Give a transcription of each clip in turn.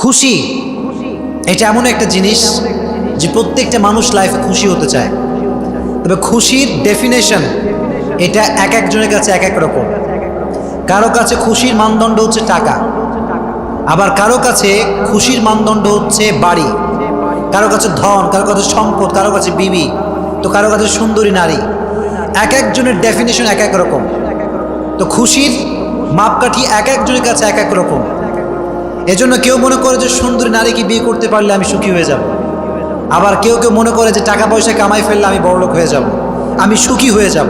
খুশি এটা এমন একটা জিনিস যে প্রত্যেকটা মানুষ লাইফে খুশি হতে চায়, তবে খুশির ডেফিনেশন এটা এক একজনের কাছে এক এক রকম। কারো কাছে খুশির মানদণ্ড হচ্ছে টাকা, আবার কারো কাছে খুশির মানদণ্ড হচ্ছে বাড়ি, কারো কাছে ধন, কারো কাছে সম্পদ, কারো কাছে বিবি, তো কারো কাছে সুন্দরী নারী। এক একজনের ডেফিনেশন এক এক রকম। তো খুশির মাপকাঠি এক একজনের কাছে এক এক রকম। এজন্য কেউ মনে করে যে সুন্দরী নারীকে বিয়ে করতে পারলে আমি সুখী হয়ে যাব, আবার কেউ কেউ মনে করে যে টাকা পয়সা কামাই ফেললে আমি বড়লোক হয়ে যাব, আমি সুখী হয়ে যাব।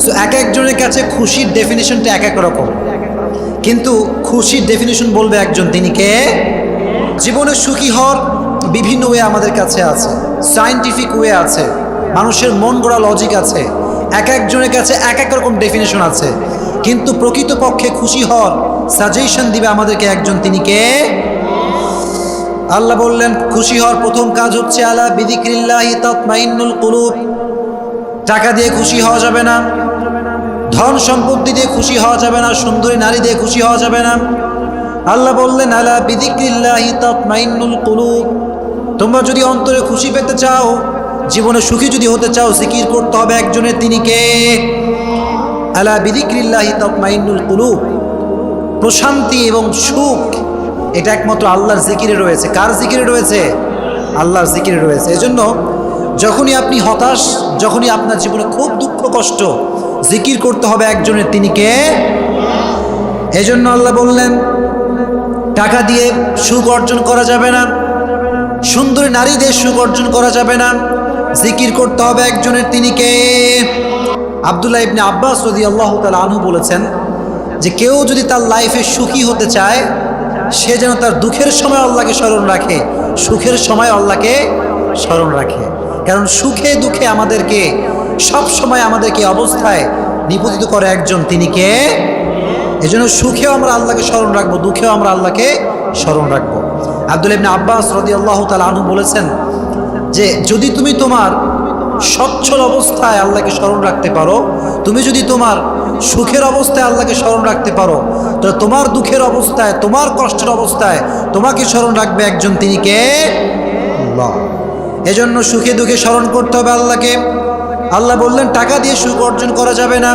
সো এক একজনের কাছে খুশির ডেফিনেশনটা এক এক রকম, কিন্তু খুশির ডেফিনেশন বলবে একজন, তিনি কে? জীবনে সুখী হওয়ার বিভিন্ন ওয়ে আমাদের কাছে আছে, সায়েন্টিফিক ওয়ে আছে, মানুষের মন গড়া লজিক আছে, এক একজনের কাছে এক এক রকম ডেফিনেশন আছে। কিন্তু প্রকৃতপক্ষে খুশি হওয়ার সাজেশন দিবে আমাদেরকে একজন, তিনি কে? আল্লাহ বললেন খুশি হওয়ার প্রথম কাজ হচ্ছে আলা বিযিক্রিল্লাহি তাতমাইন্নুল কুলুব। টাকা দিয়ে খুশি হওয়া যাবে না, ধন সম্পত্তি দিয়ে খুশি হওয়া যাবে না, সুন্দরী নারী দিয়ে খুশি হওয়া যাবে না। আল্লাহ বললেন আলা বিযিক্রিল্লাহি তাতমাইন্নুল কুলুব। তোমরা যদি অন্তরে খুশি পেতে চাও, জীবনে সুখী যদি হতে চাও, জিকির করতে হবে একজনের, তিনি কে? আলা বিযিক্রিল্লাহি তাতমাইন্নুল কুলুব। প্রশান্তি এবং সুখ এটা একমাত্র আল্লাহর জিকিরে রয়েছে। কার জিকিরে রয়েছে? আল্লাহর জিকিরে রয়েছে। এজন্য যখনই আপনি হতাশ, যখনই আপনার জীবনে খুব দুঃখ কষ্ট, জিকির করতে হবে একজনের, তিনি কে? এজন্য আল্লাহ বললেন টাকা দিয়ে সুখ অর্জন করা যাবে না, সুন্দরী নারী দিয়ে সুখ অর্জন করা যাবে না, জিকির করতে হবে একজনের, তিনি কে? আব্দুল্লাহ ইবনে আব্বাস রাদিয়াল্লাহু তাআলা আনহু বলেছেন যে কেউ যদি তার লাইফে সুখী হতে চায়, সে যেন তার দুঃখের সময় আল্লাহকে স্মরণ রাখে, সুখের সময় আল্লাহকে স্মরণ রাখে। কারণ সুখে দুঃখে আমাদেরকে সব সময় আমাদেরকে অবস্থায় নিপতিত করে একজন, তিনি কে? এজন্য সুখেও আমরা আল্লাহকে স্মরণ রাখবো, দুঃখেও আমরা আল্লাহকে স্মরণ রাখবো। আব্দুল্লাহ ইবনে আব্বাস রাদিয়াল্লাহু তাআলা আনহু বলেছেন যে যদি তুমি তোমার সচ্ছল অবস্থায় আল্লাহকে স্মরণ রাখতে পারো, তুমি যদি তোমার সুখের অবস্থায় আল্লাহকে স্মরণ রাখতে পারো, তো তোমার দুঃখের অবস্থায়, তোমার কষ্টের অবস্থায় তোমাকে স্মরণ রাখবে একজন, তিনি কে? আল্লাহ। এজন্য সুখে দুঃখে স্মরণ করতে হবে আল্লাহকে। আল্লাহ বললেন টাকা দিয়ে সুখ অর্জন করা যাবে না,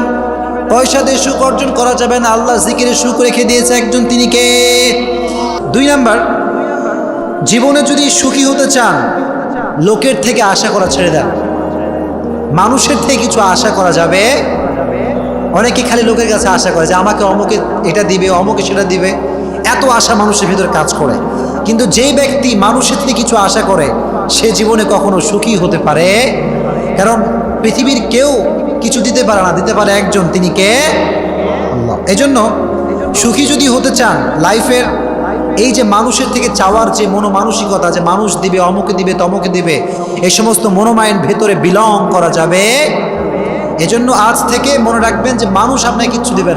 পয়সা দিয়ে সুখ অর্জন করা যাবে না, আল্লাহ জিকিরে সুখ রেখে দিয়েছে একজন, তিনি কে? 2 নাম্বার, জীবনে যদি সুখী হতে চান, লোকের থেকে আশা করা ছেড়ে দেন। মানুষের থেকে কিছু আশা করা যাবে। অনেকে খালি লোকের কাছে আশা করে যে আমাকে অমুকে এটা দিবে, অমুকে সেটা দিবে, এত আশা মানুষের ভিতরে কাজ করে। কিন্তু যে ব্যক্তি মানুষের থেকে কিছু আশা করে, সে জীবনে কখনো সুখী হতে পারে। কারণ পৃথিবীর কেউ কিছু দিতে পারে না, দিতে পারে একজন, তিনি কে? আল্লাহ। এজন্য সুখী যদি হতে চান লাইফের, এই যে মানুষের থেকে চাওয়ার যে মনোমানসিকতা, যে মানুষ দিবে, অমুকে দিবে, তমুকে দিবে, এই সমস্ত মনোমাইন্ড ভেতরে বিলং করা যাবে। এজন্য আজ থেকে মনে রাখবেন যে মানুষ আপনাকে কিচ্ছু দিবে না।